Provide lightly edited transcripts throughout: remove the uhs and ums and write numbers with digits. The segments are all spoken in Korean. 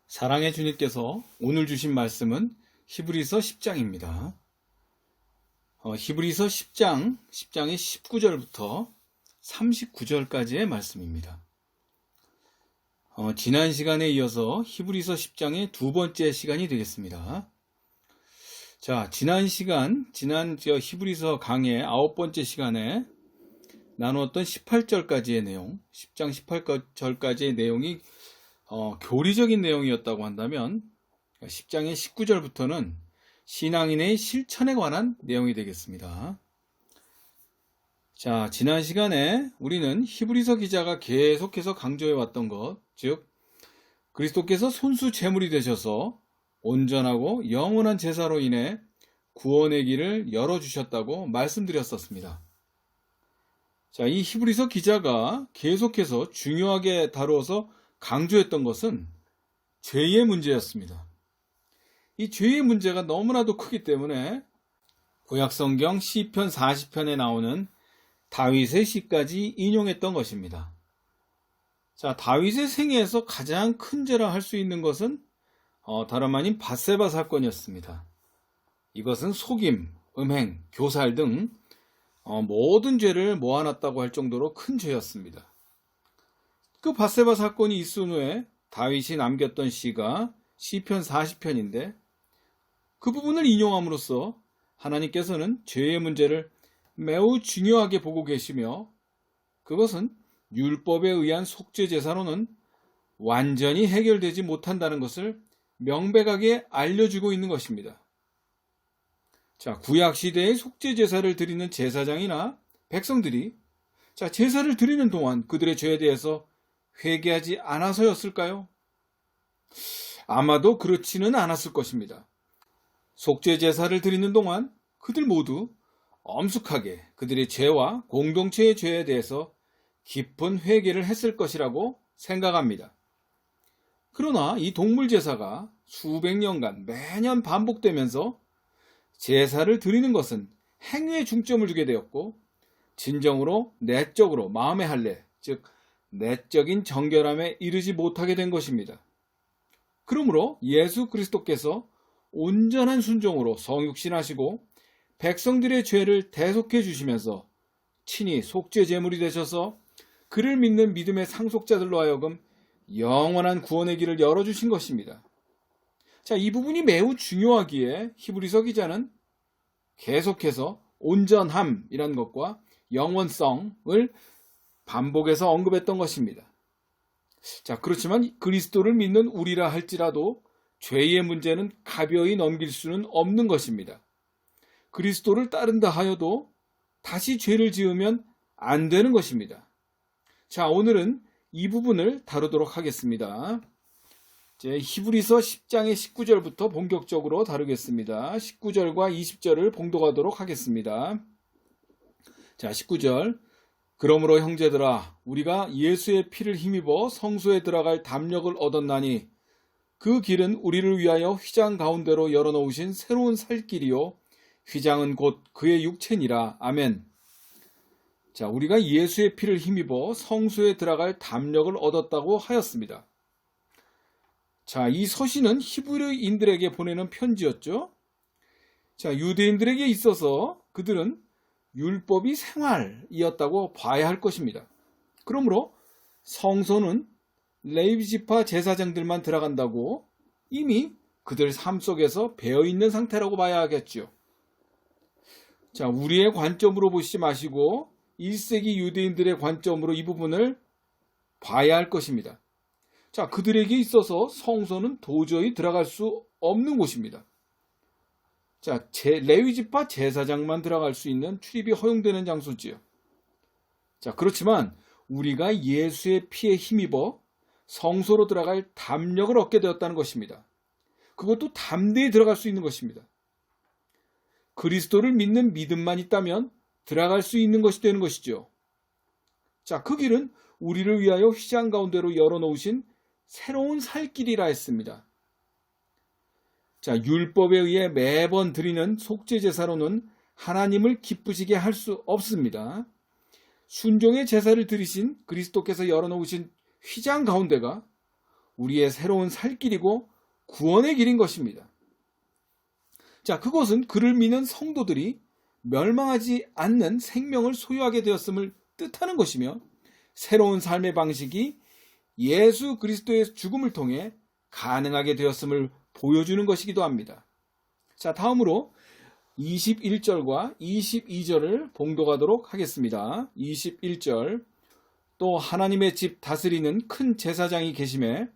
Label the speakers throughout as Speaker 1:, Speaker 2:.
Speaker 1: 사랑의 주님께서 오늘 주신 말씀은 히브리서 10장입니다. 히브리서 10장의 19절부터 39절까지의 말씀입니다. 지난 시간에 이어서 히브리서 10장의 두 번째 시간이 되겠습니다. 자, 지난 히브리서 강의 아홉 번째 시간에 나누었던 18절까지의 내용, 10장 18절까지의 내용이 교리적인 내용이었다고 한다면 10장의 19절부터는 신앙인의 실천에 관한 내용이 되겠습니다. 자, 지난 시간에 우리는 히브리서 기자가 계속해서 강조해왔던 것, 즉 그리스도께서 손수 제물이 되셔서 온전하고 영원한 제사로 인해 구원의 길을 열어주셨다고 말씀드렸었습니다. 자, 이 히브리서 기자가 계속해서 중요하게 다루어서 강조했던 것은 죄의 문제였습니다. 이 죄의 문제가 너무나도 크기 때문에 구약성경 시편 40편에 나오는 다윗의 시까지 인용했던 것입니다. 자, 다윗의 생애에서 가장 큰 죄라 할 수 있는 것은 다름 아닌 밧세바 사건이었습니다. 이것은 속임, 음행, 교살 등 모든 죄를 모아놨다고 할 정도로 큰 죄였습니다. 그 밧세바 사건이 있은 후에 다윗이 남겼던 시가 시편 40편인데 그 부분을 인용함으로써 하나님께서는 죄의 문제를 매우 중요하게 보고 계시며 그것은 율법에 의한 속죄 제사로는 완전히 해결되지 못한다는 것을 명백하게 알려주고 있는 것입니다. 자, 구약 시대의 속죄 제사를 드리는 제사장이나 백성들이 제사를 드리는 동안 그들의 죄에 대해서 회개하지 않아서였을까요? 아마도 그렇지는 않았을 것입니다. 속죄 제사를 드리는 동안 그들 모두 엄숙하게 그들의 죄와 공동체의 죄에 대해서 깊은 회개를 했을 것이라고 생각합니다. 그러나 이 동물 제사가 수백 년간 매년 반복되면서 제사를 드리는 것은 행위에 중점을 두게 되었고 진정으로 내적으로 마음의 할례, 즉 내적인 정결함에 이르지 못하게 된 것입니다. 그러므로 예수 그리스도께서 온전한 순종으로 성육신하시고 백성들의 죄를 대속해 주시면서 친히 속죄 제물이 되셔서 그를 믿는 믿음의 상속자들로 하여금 영원한 구원의 길을 열어주신 것입니다. 자, 이 부분이 매우 중요하기에 히브리서 기자는 계속해서 온전함이란 것과 영원성을 반복해서 언급했던 것입니다. 자, 그렇지만 그리스도를 믿는 우리라 할지라도 죄의 문제는 가벼이 넘길 수는 없는 것입니다. 그리스도를 따른다 하여도 다시 죄를 지으면 안 되는 것입니다. 자, 오늘은 이 부분을 다루도록 하겠습니다. 히브리서 10장의 19절부터 본격적으로 다루겠습니다. 19절과 20절을 봉독하도록 하겠습니다. 자, 19절. 그러므로 형제들아 우리가 예수의 피를 힘입어 성소에 들어갈 담력을 얻었나니 그 길은 우리를 위하여 휘장 가운데로 열어놓으신 새로운 살 길이요 휘장은 곧 그의 육체니라. 아멘. 자, 우리가 예수의 피를 힘입어 성소에 들어갈 담력을 얻었다고 하였습니다. 자, 이 서신은 히브리인들에게 보내는 편지였죠. 자, 유대인들에게 있어서 그들은 율법이 생활이었다고 봐야 할 것입니다. 그러므로 성소는 레위지파 제사장들만 들어간다고 이미 그들 삶 속에서 배어있는 상태라고 봐야 하겠죠. 자, 우리의 관점으로 보시지 마시고 1세기 유대인들의 관점으로 이 부분을 봐야 할 것입니다. 자, 그들에게 있어서 성소는 도저히 들어갈 수 없는 곳입니다. 자, 레위지파 제사장만 들어갈 수 있는 출입이 허용되는 장소지요. 자, 그렇지만 우리가 예수의 피에 힘입어 성소로 들어갈 담력을 얻게 되었다는 것입니다. 그것도 담대히 들어갈 수 있는 것입니다. 그리스도를 믿는 믿음만 있다면 들어갈 수 있는 것이 되는 것이죠. 자, 그 길은 우리를 위하여 휘장 가운데로 열어놓으신 새로운 살 길이라 했습니다. 자, 율법에 의해 매번 드리는 속죄 제사로는 하나님을 기쁘시게 할 수 없습니다. 순종의 제사를 드리신 그리스도께서 열어놓으신 휘장 가운데가 우리의 새로운 살 길이고 구원의 길인 것입니다. 자, 그것은 그를 믿는 성도들이 멸망하지 않는 생명을 소유하게 되었음을 뜻하는 것이며, 새로운 삶의 방식이 예수 그리스도의 죽음을 통해 가능하게 되었음을 보여주는 것이기도 합니다. 자, 다음으로 21절과 22절을 봉독하도록 하겠습니다. 21절, 또 하나님의 집 다스리는 큰 제사장이 계심에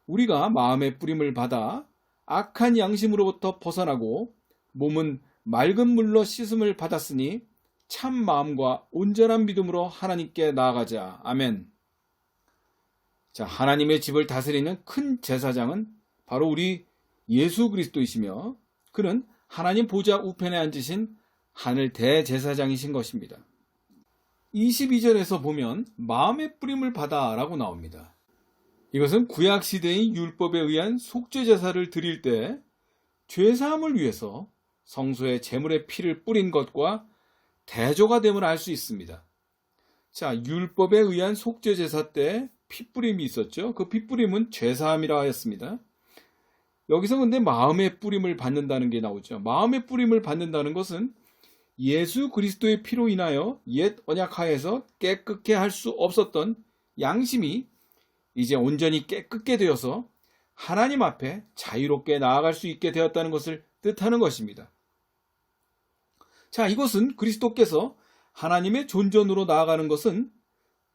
Speaker 1: 우리가 마음의 뿌림을 받아 악한 양심으로부터 벗어나고 몸은 맑은 물로 씻음을 받았으니 참 마음과 온전한 믿음으로 하나님께 나아가자. 아멘. 자, 하나님의 집을 다스리는 큰 제사장은 바로 우리 예수 그리스도이시며, 그는 하나님 보좌 우편에 앉으신 하늘 대제사장이신 것입니다. 22절에서 보면 마음의 뿌림을 받아 라고 나옵니다. 이것은 구약시대의 율법에 의한 속죄제사를 드릴 때 죄사함을 위해서 성소에 제물의 피를 뿌린 것과 대조가 됨을 알 수 있습니다. 자, 율법에 의한 속죄제사 때 피뿌림이 있었죠. 그 피뿌림은 죄사함이라 하였습니다. 여기서 근데 마음의 뿌림을 받는다는 게 나오죠. 마음의 뿌림을 받는다는 것은 예수 그리스도의 피로 인하여 옛 언약하에서 깨끗게 할 수 없었던 양심이 이제 온전히 깨끗게 되어서 하나님 앞에 자유롭게 나아갈 수 있게 되었다는 것을 뜻하는 것입니다. 자, 이것은 그리스도께서 하나님의 존전으로 나아가는 것은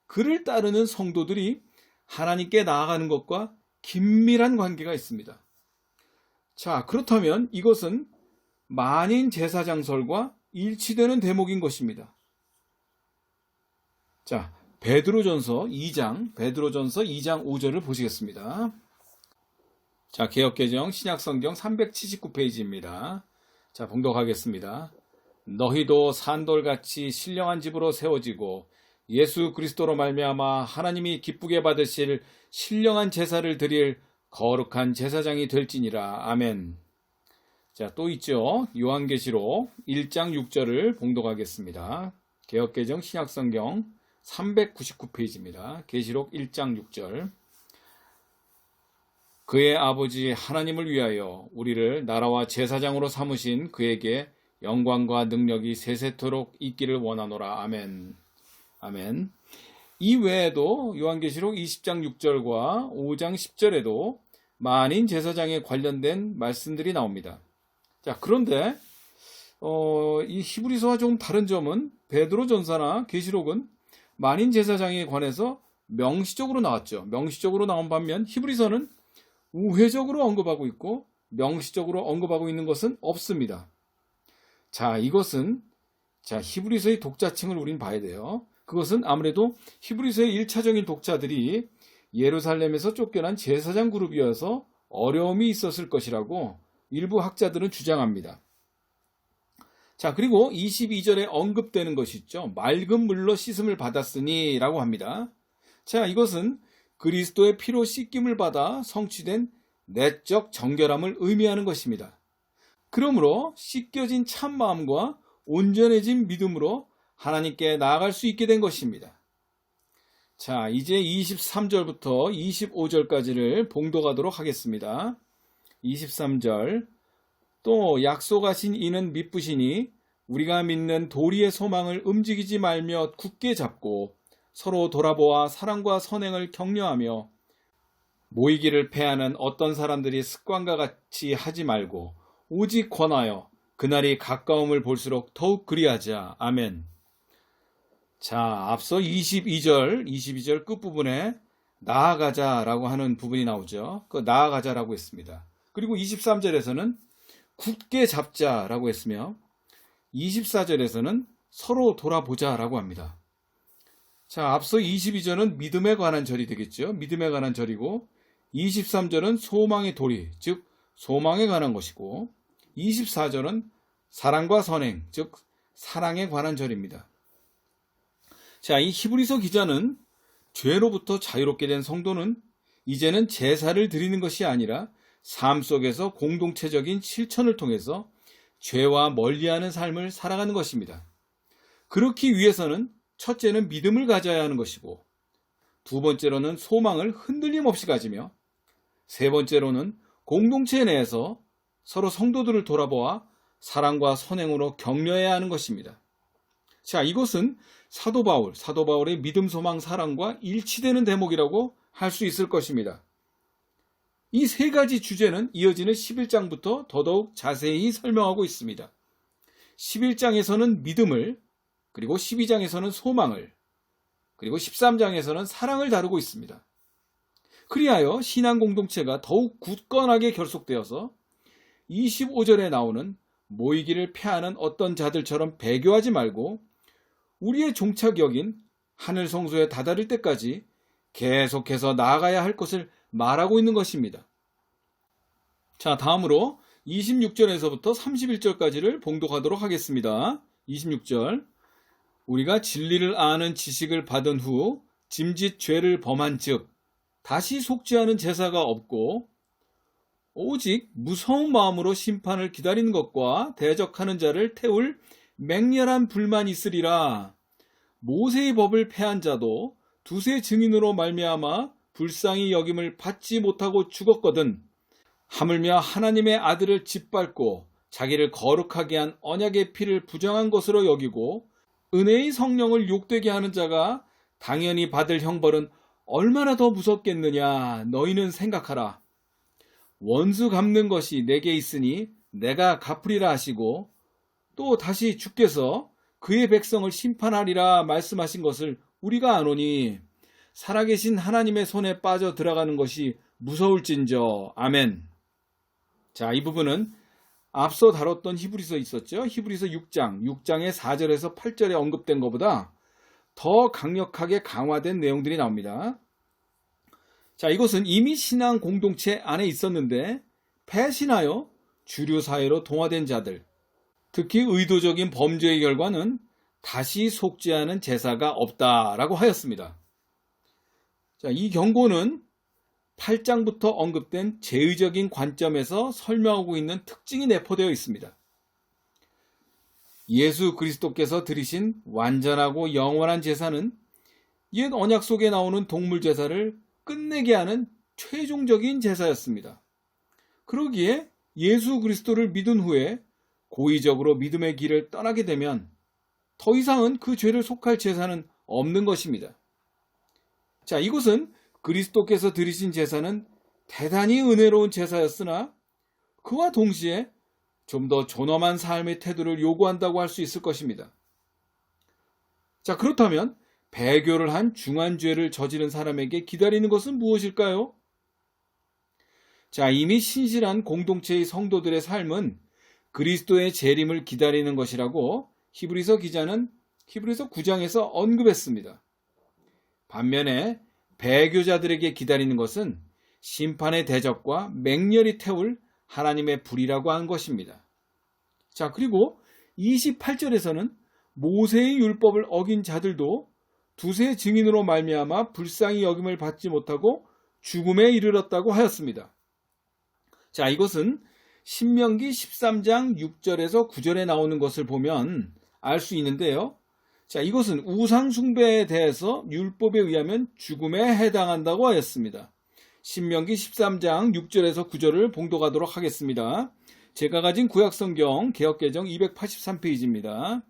Speaker 1: 그를 따르는 성도들이 하나님께 나아가는 것과 긴밀한 관계가 있습니다. 자, 그렇다면 이것은 만인 제사장설과 일치되는 대목인 것입니다. 자, 베드로전서 2장 5절을 보시겠습니다. 자, 개역개정 신약성경 379페이지입니다. 자, 봉독하겠습니다. 너희도 산돌같이 신령한 집으로 세워지고 예수 그리스도로 말미암아 하나님이 기쁘게 받으실 신령한 제사를 드릴 거룩한 제사장이 될지니라. 아멘. 자, 또 있죠. 요한계시록 1장 6절을 봉독하겠습니다. 개역개정 신약성경 399페이지입니다. 계시록 1장 6절. 그의 아버지 하나님을 위하여 우리를 나라와 제사장으로 삼으신 그에게 영광과 능력이 세세토록 있기를 원하노라. 아멘. 아멘. 이 외에도 요한계시록 20장 6절과 5장 10절에도 만인 제사장에 관련된 말씀들이 나옵니다. 자, 그런데 이 히브리서와 조금 다른 점은 베드로전서나 계시록은 만인 제사장에 관해서 명시적으로 나왔죠. 명시적으로 나온 반면 히브리서는 우회적으로 언급하고 있고 명시적으로 언급하고 있는 것은 없습니다. 자, 이것은 히브리서의 독자층을 우린 봐야 돼요. 그것은 아무래도 히브리서의 1차적인 독자들이 예루살렘에서 쫓겨난 제사장 그룹이어서 어려움이 있었을 것이라고 일부 학자들은 주장합니다. 자, 그리고 22절에 언급되는 것이 있죠. 맑은 물로 씻음을 받았으니 라고 합니다. 자, 이것은 그리스도의 피로 씻김을 받아 성취된 내적 정결함을 의미하는 것입니다. 그러므로 씻겨진 참마음과 온전해진 믿음으로 하나님께 나아갈 수 있게 된 것입니다. 자, 이제 23절부터 25절까지를 봉독하도록 하겠습니다. 23절, 또 약속하신 이는 미쁘시니 우리가 믿는 도리의 소망을 움직이지 말며 굳게 잡고 서로 돌아보아 사랑과 선행을 격려하며 모이기를 패하는 어떤 사람들이 습관과 같이 하지 말고 오직 권하여 그날이 가까움을 볼수록 더욱 그리하자. 아멘. 자, 앞서 22절 끝부분에 나아가자라고 하는 부분이 나오죠. 그 나아가자라고 했습니다. 그리고 23절에서는 굳게 잡자라고 했으며 24절에서는 서로 돌아보자라고 합니다. 자, 앞서 22절은 믿음에 관한 절이 되겠죠. 믿음에 관한 절이고 23절은 소망의 도리, 즉 소망에 관한 것이고 24절은 사랑과 선행, 즉 사랑에 관한 절입니다. 자, 이 히브리서 기자는 죄로부터 자유롭게 된 성도는 이제는 제사를 드리는 것이 아니라 삶 속에서 공동체적인 실천을 통해서 죄와 멀리하는 삶을 살아가는 것입니다. 그렇기 위해서는 첫째는 믿음을 가져야 하는 것이고 두 번째로는 소망을 흔들림 없이 가지며 세 번째로는 공동체 내에서 서로 성도들을 돌아보아 사랑과 선행으로 격려해야 하는 것입니다. 자, 이것은 사도 바울의 믿음, 소망, 사랑과 일치되는 대목이라고 할 수 있을 것입니다. 이 세 가지 주제는 이어지는 11장부터 더더욱 자세히 설명하고 있습니다. 11장에서는 믿음을, 그리고 12장에서는 소망을, 그리고 13장에서는 사랑을 다루고 있습니다. 그리하여 신앙 공동체가 더욱 굳건하게 결속되어서 25절에 나오는 모이기를 패하는 어떤 자들처럼 배교하지 말고 우리의 종착역인 하늘 성소에 다다를 때까지 계속해서 나아가야 할 것을 말하고 있는 것입니다. 자, 다음으로 26절에서부터 31절까지를 봉독하도록 하겠습니다. 26절. 우리가 진리를 아는 지식을 받은 후 짐짓 죄를 범한 즉 다시 속죄하는 제사가 없고 오직 무서운 마음으로 심판을 기다리는 것과 대적하는 자를 태울 맹렬한 불만이 있으리라. 모세의 법을 폐한 자도 두세 증인으로 말미암아 불쌍히 여김을 받지 못하고 죽었거든. 하물며 하나님의 아들을 짓밟고 자기를 거룩하게 한 언약의 피를 부정한 것으로 여기고 은혜의 성령을 욕되게 하는 자가 당연히 받을 형벌은 얼마나 더 무섭겠느냐. 너희는 생각하라. 원수 갚는 것이 내게 있으니 내가 갚으리라 하시고 또 다시 주께서 그의 백성을 심판하리라 말씀하신 것을 우리가 아노니 살아계신 하나님의 손에 빠져 들어가는 것이 무서울진저. 아멘. 자, 이 부분은 앞서 다뤘던 히브리서 있었죠. 히브리서 6장의 4절에서 8절에 언급된 것보다 더 강력하게 강화된 내용들이 나옵니다. 자, 이것은 이미 신앙 공동체 안에 있었는데 배신하여 주류 사회로 동화된 자들, 특히 의도적인 범죄의 결과는 다시 속죄하는 제사가 없다라고 하였습니다. 자, 이 경고는 8장부터 언급된 제의적인 관점에서 설명하고 있는 특징이 내포되어 있습니다. 예수 그리스도께서 드리신 완전하고 영원한 제사는 옛 언약 속에 나오는 동물 제사를 끝내게 하는 최종적인 제사였습니다. 그러기에 예수 그리스도를 믿은 후에 고의적으로 믿음의 길을 떠나게 되면 더 이상은 그 죄를 속할 제사는 없는 것입니다. 자, 이것은 그리스도께서 드리신 제사는 대단히 은혜로운 제사였으나 그와 동시에 좀 더 존엄한 삶의 태도를 요구한다고 할 수 있을 것입니다. 자, 그렇다면 배교를 한 중한 죄를 저지른 사람에게 기다리는 것은 무엇일까요? 자, 이미 신실한 공동체의 성도들의 삶은 그리스도의 재림을 기다리는 것이라고 히브리서 기자는 히브리서 9장에서 언급했습니다. 반면에 배교자들에게 기다리는 것은 심판의 대적과 맹렬히 태울 하나님의 불이라고 한 것입니다. 자, 그리고 28절에서는 모세의 율법을 어긴 자들도 두세 증인으로 말미암아 불쌍히 여김을 받지 못하고 죽음에 이르렀다고 하였습니다. 자, 이것은 신명기 13장 6절에서 9절에 나오는 것을 보면 알 수 있는데요. 자, 이것은 우상 숭배에 대해서 율법에 의하면 죽음에 해당한다고 하였습니다. 신명기 13장 6절에서 9절을 봉독하도록 하겠습니다. 제가 가진 구약성경 개역개정 283페이지입니다.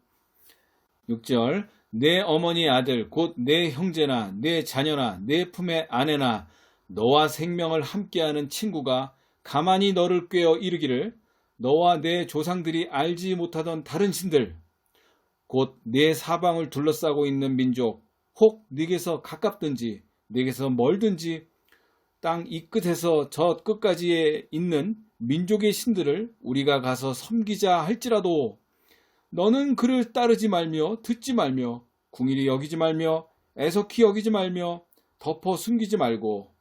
Speaker 1: 6절. 내 어머니의 아들 곧 내 형제나 내 자녀나 내 품의 아내나 너와 생명을 함께하는 친구가 가만히 너를 꾀어 이르기를 너와 내 조상들이 알지 못하던 다른 신들 곧 내 사방을 둘러싸고 있는 민족 혹 네게서 가깝든지 네게서 멀든지 땅 이 끝에서 저 끝까지에 있는 민족의 신들을 우리가 가서 섬기자 할지라도 너는 그를 따르지 말며 듣지 말며 궁일이 여기지 말며 애석히 여기지 말며 덮어 숨기지 말고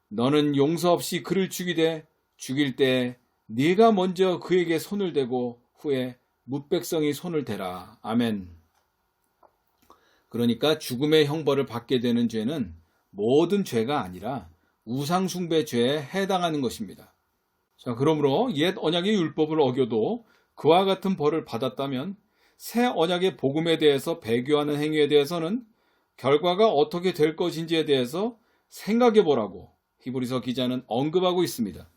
Speaker 1: 너는 용서 없이 그를 죽이되 죽일 때 네가 먼저 그에게 손을 대고 후에 뭇백성이 손을 대라. 아멘. 그러니까 죽음의 형벌을 받게 되는 죄는 모든 죄가 아니라 우상숭배 죄에 해당하는 것입니다. 자, 그러므로 옛 언약의 율법을 어겨도 그와 같은 벌을 받았다면 새 언약의 복음에 대해서 배교하는 행위에 대해서는 결과가 어떻게 될 것인지에 대해서 생각해 보라고 히브리서 기자는 언급하고 있습니다.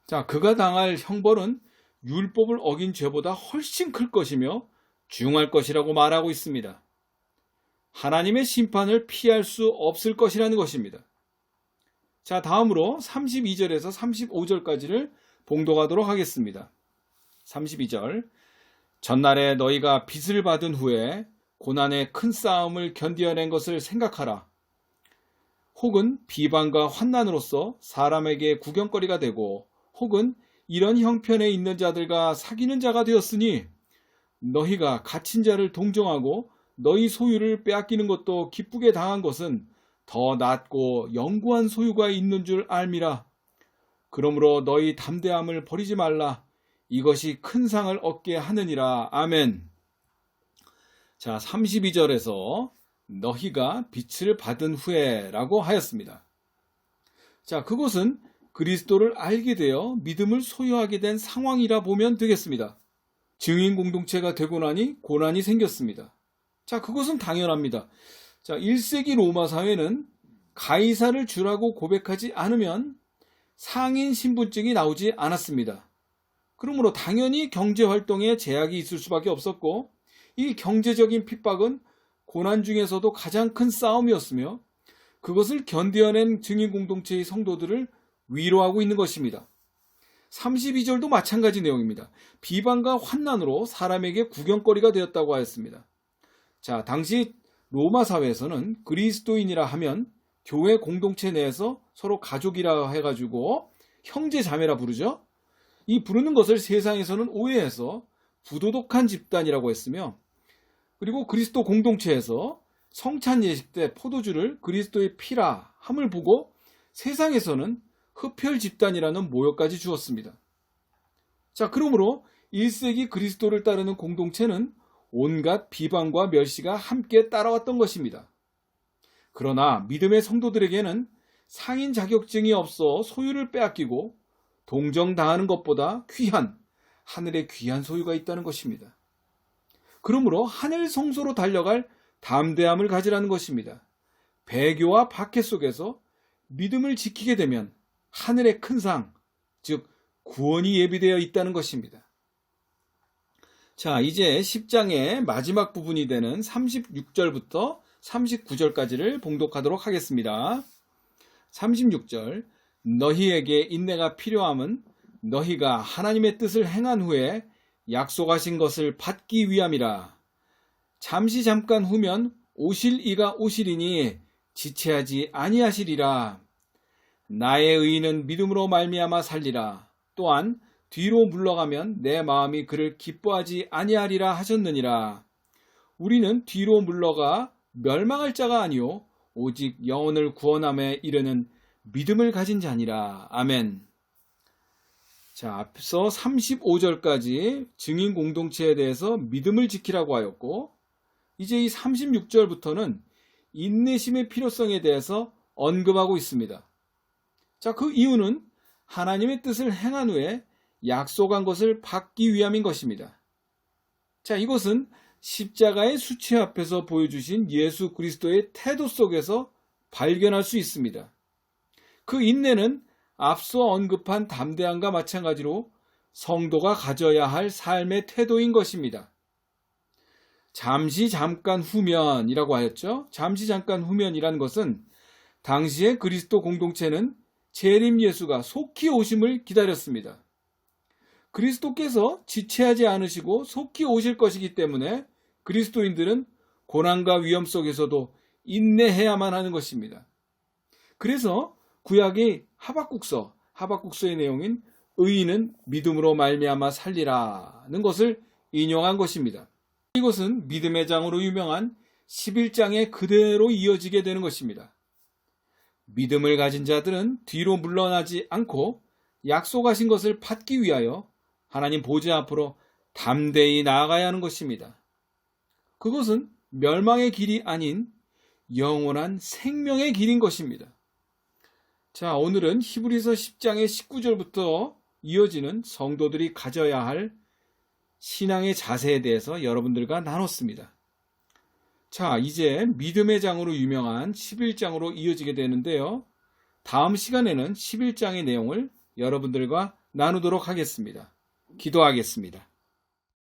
Speaker 1: 자, 그가 당할 형벌은 율법을 어긴 죄보다 훨씬 클 것이며 중할 것이라고 말하고 있습니다. 하나님의 심판을 피할 수 없을 것이라는 것입니다. 자, 다음으로 32절에서 35절까지를 봉독하도록 하겠습니다. 32절. 전날에 너희가 빚을 받은 후에 고난의 큰 싸움을 견디어낸 것을 생각하라. 혹은 비방과 환난으로서 사람에게 구경거리가 되고 혹은 이런 형편에 있는 자들과 사귀는 자가 되었으니 너희가 갇힌 자를 동정하고 너희 소유를 빼앗기는 것도 기쁘게 당한 것은 더 낫고 영구한 소유가 있는 줄 알미라. 그러므로 너희 담대함을 버리지 말라. 이것이 큰 상을 얻게 하느니라. 아멘. 자, 32절에서 너희가 빛을 받은 후에 라고 하였습니다. 자, 그것은 그리스도를 알게 되어 믿음을 소유하게 된 상황이라 보면 되겠습니다. 증인 공동체가 되고 나니 고난이 생겼습니다. 자, 그것은 당연합니다. 자, 1세기 로마 사회는 가이사를 주라고 고백하지 않으면 상인 신분증이 나오지 않았습니다. 그러므로 당연히 경제활동에 제약이 있을 수밖에 없었고 이 경제적인 핍박은 고난 중에서도 가장 큰 싸움이었으며 그것을 견뎌낸 증인 공동체의 성도들을 위로하고 있는 것입니다. 32절도 마찬가지 내용입니다. 비방과 환난으로 사람에게 구경거리가 되었다고 하였습니다. 자, 당시 로마 사회에서는 그리스도인이라 하면 교회 공동체 내에서 서로 가족이라 해가지고 형제 자매라 부르죠. 이 부르는 것을 세상에서는 오해해서 부도덕한 집단이라고 했으며 그리고 그리스도 공동체에서 성찬 예식 때 포도주를 그리스도의 피라 함을 보고 세상에서는 흡혈 집단이라는 모욕까지 주었습니다. 자, 그러므로 1세기 그리스도를 따르는 공동체는 온갖 비방과 멸시가 함께 따라왔던 것입니다. 그러나 믿음의 성도들에게는 상인 자격증이 없어 소유를 빼앗기고 동정당하는 것보다 귀한 하늘의 귀한 소유가 있다는 것입니다. 그러므로 하늘 성소로 달려갈 담대함을 가지라는 것입니다. 배교와 박해 속에서 믿음을 지키게 되면 하늘의 큰 상, 즉 구원이 예비되어 있다는 것입니다. 자, 이제 10장의 마지막 부분이 되는 36절부터 39절까지를 봉독하도록 하겠습니다. 36절. 너희에게 인내가 필요함은 너희가 하나님의 뜻을 행한 후에 약속하신 것을 받기 위함이라. 잠시 잠깐 후면 오실 이가 오시리니 지체하지 아니하시리라. 나의 의인은 믿음으로 말미암아 살리라. 또한 뒤로 물러가면 내 마음이 그를 기뻐하지 아니하리라 하셨느니라. 우리는 뒤로 물러가 멸망할 자가 아니요 오직 영혼을 구원함에 이르는 믿음을 가진 자니라. 아멘. 자, 앞서 35절까지 증인 공동체에 대해서 믿음을 지키라고 하였고 이제 이 36절부터는 인내심의 필요성에 대해서 언급하고 있습니다. 자, 그 이유는 하나님의 뜻을 행한 후에 약속한 것을 받기 위함인 것입니다. 자, 이것은 십자가의 수치 앞에서 보여주신 예수 그리스도의 태도 속에서 발견할 수 있습니다. 그 인내는 앞서 언급한 담대함과 마찬가지로 성도가 가져야 할 삶의 태도인 것입니다. 잠시 잠깐 후면이라고 하였죠. 잠시 잠깐 후면이라는 것은 당시의 그리스도 공동체는 재림 예수가 속히 오심을 기다렸습니다. 그리스도께서 지체하지 않으시고 속히 오실 것이기 때문에 그리스도인들은 고난과 위험 속에서도 인내해야만 하는 것입니다. 그래서 구약의 하박국서의 내용인 의인은 믿음으로 말미암아 살리라는 것을 인용한 것입니다. 이것은 믿음의 장으로 유명한 11장에 그대로 이어지게 되는 것입니다. 믿음을 가진 자들은 뒤로 물러나지 않고 약속하신 것을 받기 위하여 하나님 보좌 앞으로 담대히 나아가야 하는 것입니다. 그것은 멸망의 길이 아닌 영원한 생명의 길인 것입니다. 자, 오늘은 히브리서 10장의 19절부터 이어지는 성도들이 가져야 할 신앙의 자세에 대해서 여러분들과 나눴습니다. 자, 이제 믿음의 장으로 유명한 11장으로 이어지게 되는데요. 다음 시간에는 11장의 내용을 여러분들과 나누도록 하겠습니다. 기도하겠습니다.